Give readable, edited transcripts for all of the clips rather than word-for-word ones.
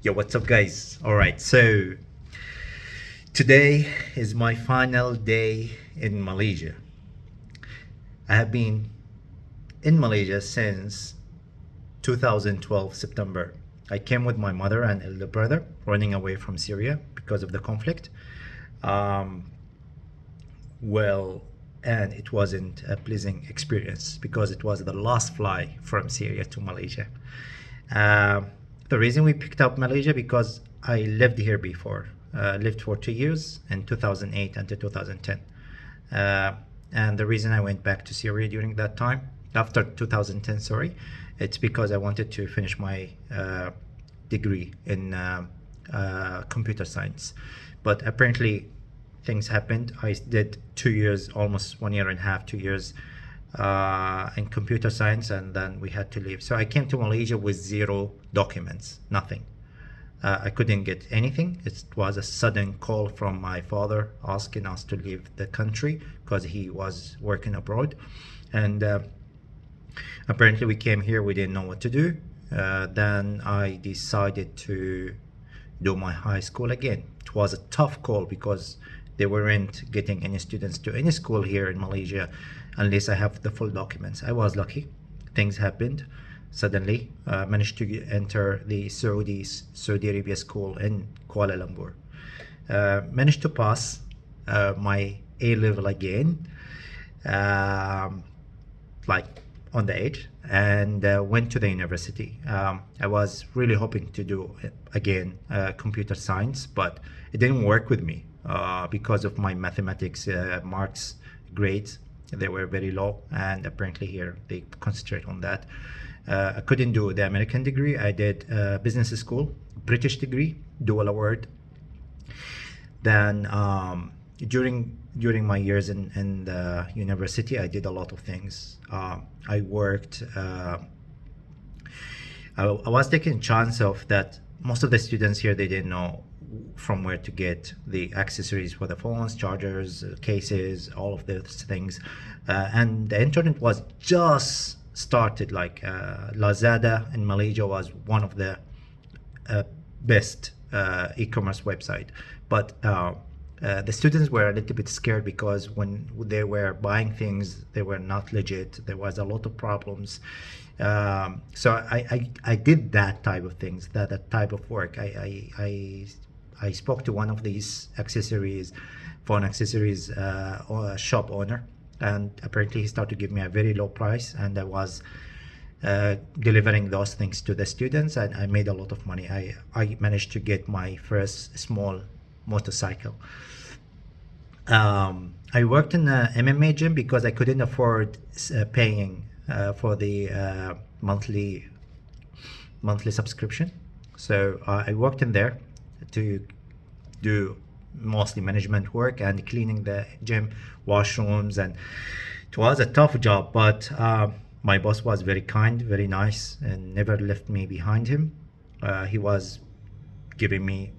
Yo, what's up, guys? All right, so today is my final day in Malaysia. I have been in Malaysia since 2012 September. I came with my mother and elder brother running away from Syria because of the conflict. Um, well, and it wasn't a pleasing experience because it was the last flight from Syria to Malaysia. Um, the reason we picked up Malaysia because I lived here before. Lived for 2 years in 2008 until 2010. And the reason I went back to Syria during that time, after 2010, sorry, it's because I wanted to finish my degree in computer science. But apparently things happened. I did 2 years, almost 1 year and a half, 2 years in computer science, and then we had to leave. So I came to Malaysia with zero documents, nothing. I couldn't get anything. It was a sudden call from my father asking us to leave the country because he was working abroad. And apparently we came here, we didn't know what to do. Then I decided to do my high school again. It was a tough call because they weren't getting any students to any school here in Malaysia unless I have the full documents. I was lucky. Things happened. Suddenly, managed to enter the Saudi Arabia school in Kuala Lumpur. Managed to pass my A level again, like on the edge, and went to the university. I was really hoping to do again computer science, but it didn't work with me because of my mathematics marks grades. They were very low, and apparently here they concentrate on that. I couldn't do the American degree. I did business school, British degree, dual award. Then during my years in the university, I did a lot of things. I worked. I was taking chance of that. Most of the students here, they didn't know from where to get the accessories for the phones, chargers, cases, all of those things. And the internet was just started. Like Lazada in Malaysia was one of the best e-commerce website, but the students were a little bit scared because when they were buying things, they were not legit. There was a lot of problems. So I did that type of things, that type of work. I spoke to one of these phone accessories shop owner, and apparently he started to give me a very low price, and I was delivering those things to the students, and I made a lot of money. I managed to get my first small motorcycle. I worked in a MMA gym because I couldn't afford paying for the monthly subscription. So I worked in there to do mostly management work and cleaning the gym washrooms, and it was a tough job, but my boss was very kind, very nice, and never left me behind him. He was giving me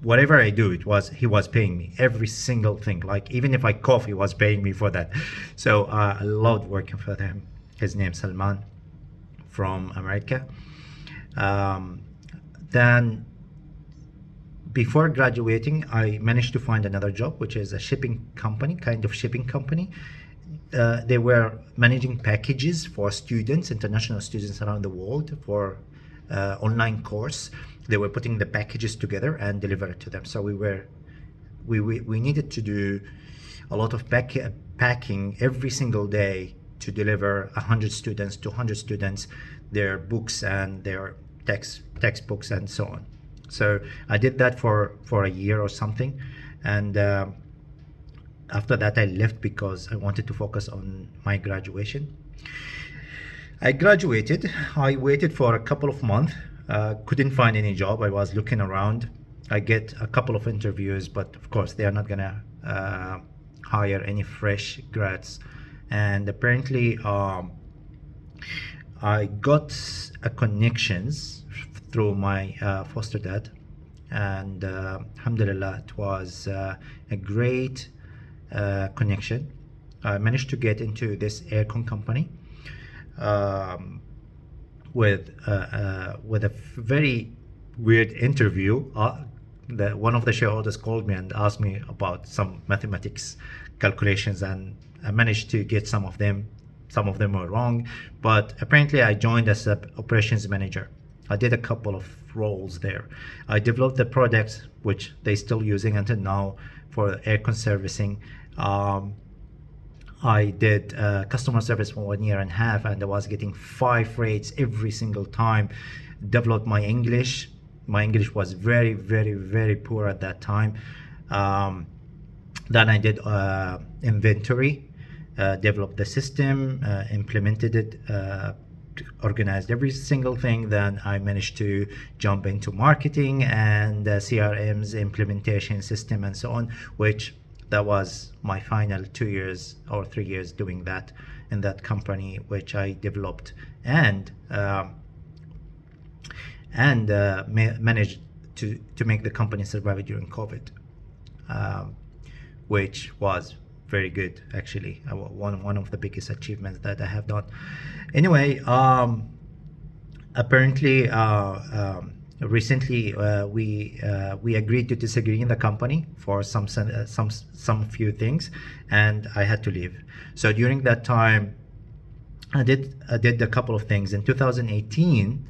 whatever I do. He was paying me every single thing, like even if I cough, he was paying me for that. So I loved working for him. His name's Salman from America. Then before graduating, I managed to find another job, which is a shipping company, kind of shipping company. They were managing packages for students, international students around the world, for online course. They were putting the packages together and deliver it to them. So we needed to do a lot of packing every single day to deliver 100 students, 200 students, their books and their textbooks and so on. So I did that for a year or something, and after that I left because I wanted to focus on my graduation. I graduated. I waited for a couple of months, couldn't find any job. I was looking around. I get a couple of interviews, but of course they are not gonna hire any fresh grads. And apparently I got a connections through my foster dad, and alhamdulillah, it was a great connection. I managed to get into this aircon company with a very weird interview. One of the shareholders called me and asked me about some mathematics calculations, and I managed to get some of them. Some of them were wrong, but apparently I joined as an operations manager. I did a couple of roles there. I developed the products which they still using until now for aircon servicing. I did customer service for 1.5 years, and I was getting 5 rates every single time. Developed my English. My English was very, very, very poor at that time. Then I did inventory, developed the system, implemented it, organized every single thing. Then I managed to jump into marketing and CRM's implementation system and so on, which that was my final 2 years or 3 years doing that in that company, which I developed and managed to make the company survive during COVID, which was very good actually. One of the biggest achievements that I have done. Anyway, apparently recently we agreed to disagree in the company for some few things, and I had to leave. So during that time, I did a couple of things in 2018.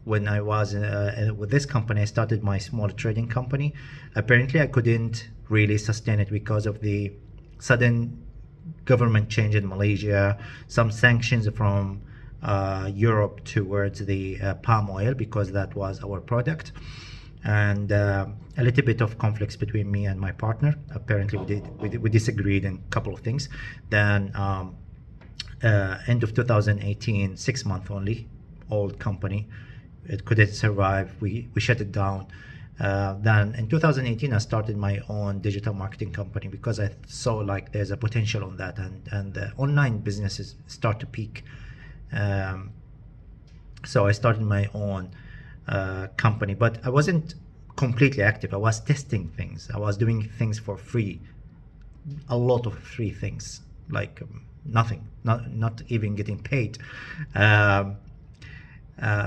When I was with this company, I started my small trading company. Apparently, I couldn't really sustain it because of the sudden government change in Malaysia, some sanctions from Europe towards the palm oil, because that was our product, and a little bit of conflicts between me and my partner. Apparently, we disagreed in a couple of things. Then end of 2018, 6 months only, old company, it couldn't survive. We shut it down. Then in 2018, I started my own digital marketing company because I saw like there's a potential on that, and the online businesses start to peak. So I started my own company, but I wasn't completely active. I was testing things. I was doing things for free, a lot of free things, like nothing, not even getting paid.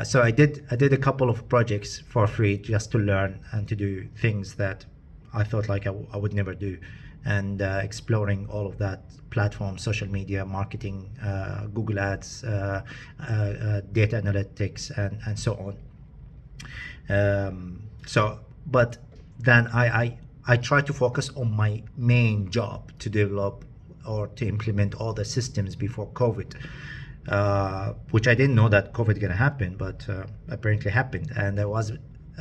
So I did a couple of projects for free just to learn and to do things that I thought like I would never do, and exploring all of that platform, social media marketing, Google Ads, data analytics, and so on. But then I try to focus on my main job, to develop or to implement all the systems before COVID. Which I didn't know that COVID gonna happen, but apparently happened, and I was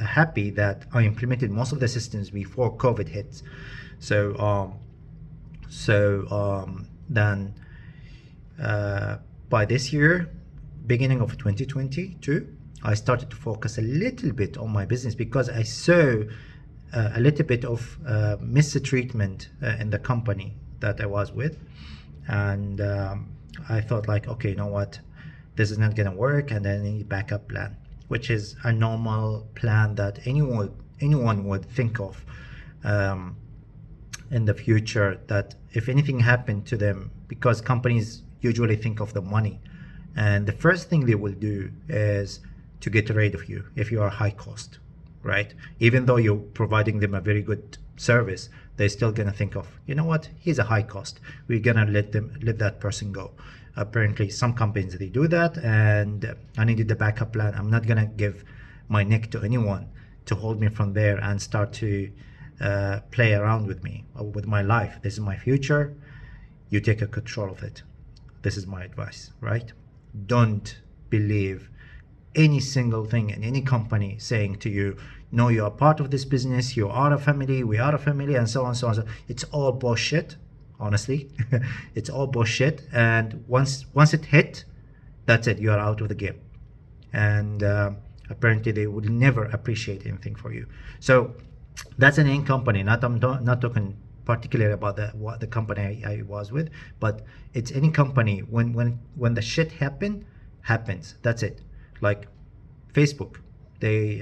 happy that I implemented most of the systems before COVID hit. Then by this year, beginning of 2022, I started to focus a little bit on my business because I saw a little bit of mistreatment in the company that I was with, and I thought like, okay, you know what, this is not gonna work, and then I need a backup plan, which is a normal plan that anyone would think of in the future, that if anything happened to them, because companies usually think of the money, and the first thing they will do is to get rid of you if you are high cost, right? Even though you're providing them a very good service, they're still gonna think of, you know what, he's a high cost, we're gonna let that person go. Apparently some companies, they do that, and I needed the backup plan. I'm not gonna give my neck to anyone to hold me from there and start to play around with me, with my life. This is my future, you take a control of it. This is my advice, right? Don't believe any single thing in any company saying to you, no, you are part of this business, you are a family, we are a family, and so on, so on. So it's all bullshit, honestly. It's all bullshit, and once it hit, that's it, you are out of the game. And apparently they would never appreciate anything for you. So that's an in company. I'm not talking particularly about the company I was with, but it's any company. When the shit happens, that's it. Like Facebook, they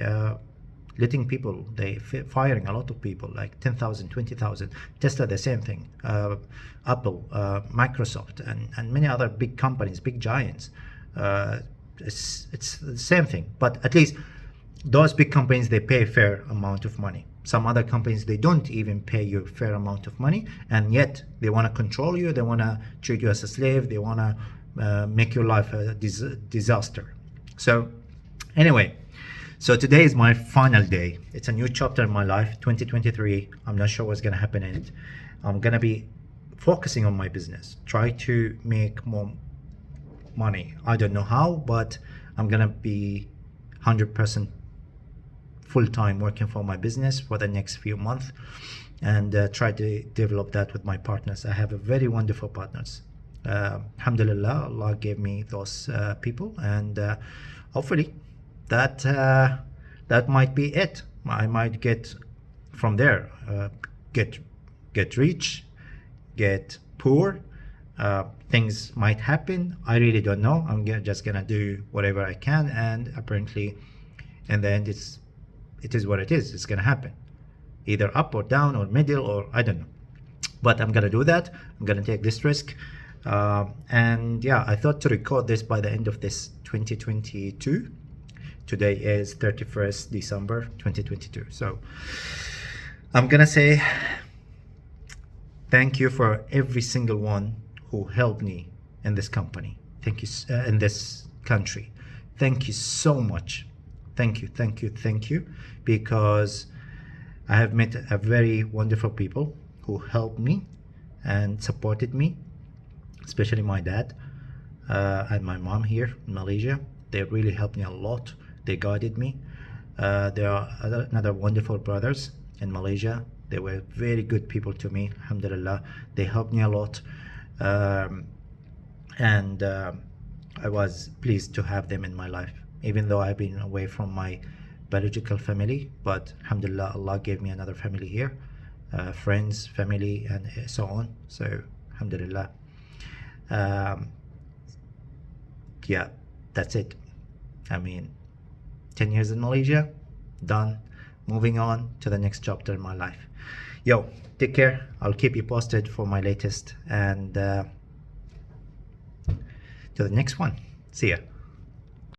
letting people, they firing a lot of people, like 10,000, 20,000. Tesla, the same thing. Apple, Microsoft, and many other big companies, big giants. It's the same thing, but at least those big companies, they pay a fair amount of money. Some other companies, they don't even pay you a fair amount of money, and yet they want to control you, they want to treat you as a slave, they want to make your life a disaster. So anyway, so today is my final day. It's a new chapter in my life, 2023. I'm not sure what's going to happen in it. I'm going to be focusing on my business, try to make more money. I don't know how, but I'm going to be 100% full-time working for my business for the next few months, and try to develop that with my partners. I have a very wonderful partners. Alhamdulillah, Allah gave me those people, and hopefully that that might be it. I might get from there, get rich, get poor. Things might happen. I really don't know. I'm just gonna do whatever I can, and apparently in the end it is what it is. It's gonna happen, either up or down or middle, or I don't know, but I'm gonna do that. I'm gonna take this risk, and yeah, I thought to record this by the end of this 2022. Today is 31st December 2022. So I'm gonna say thank you for every single one who helped me in this company. Thank you, in this country. Thank you so much. Thank you, thank you, thank you, because I have met a very wonderful people who helped me and supported me, especially my dad and my mom here in Malaysia. They really helped me a lot. They guided me. There are another wonderful brothers in Malaysia. They were very good people to me, alhamdulillah. They helped me a lot, and I was pleased to have them in my life, even though I've been away from my biological family. But alhamdulillah, Allah gave me another family here, friends, family, and so on. So alhamdulillah, yeah, that's it. I mean, 10 years in Malaysia, done. Moving on to the next chapter in my life. Yo, take care. I'll keep you posted for my latest, and to the next one. See ya.